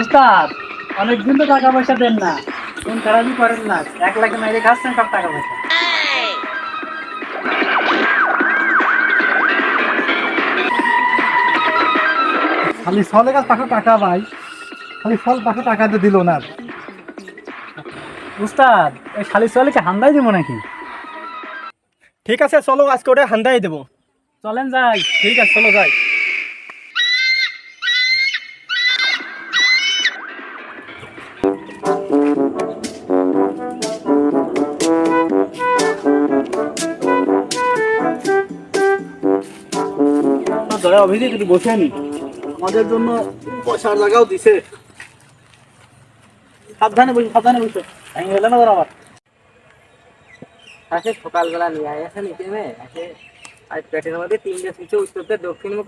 উস্তাদ, অনেকদিন তো টাকা পয়সা দেন না, কোন খারাপই করেন না, 1 লাখে মাইরে খাচ্ছেন সব টাকা পয়সা। খালি ফলের গাছ পাখা টাকা ভাই, খালি ফল পাখা টাকা দিয়ে দিল না। উস্তাদ, ওই খালি চলে কি হান্দাই দিব নাকি? ঠিক আছে চলো আজকে ওটা হান্দাই দেবো। চলেন যাই। ঠিক আছে চলো যাই। ধরে অভিজিৎ একটু বসে নি, আমাদের জন্য বসার জায়গাও দিছে। সাবধানে বসে, সাবধানে বসে, ভেঙে গেলে না আবার। সকালবেলা নিয়ে আসে নিচে এসে আর পেটের মধ্যে 3টে সুইচে উত্তরতে দক্ষিণ মুখে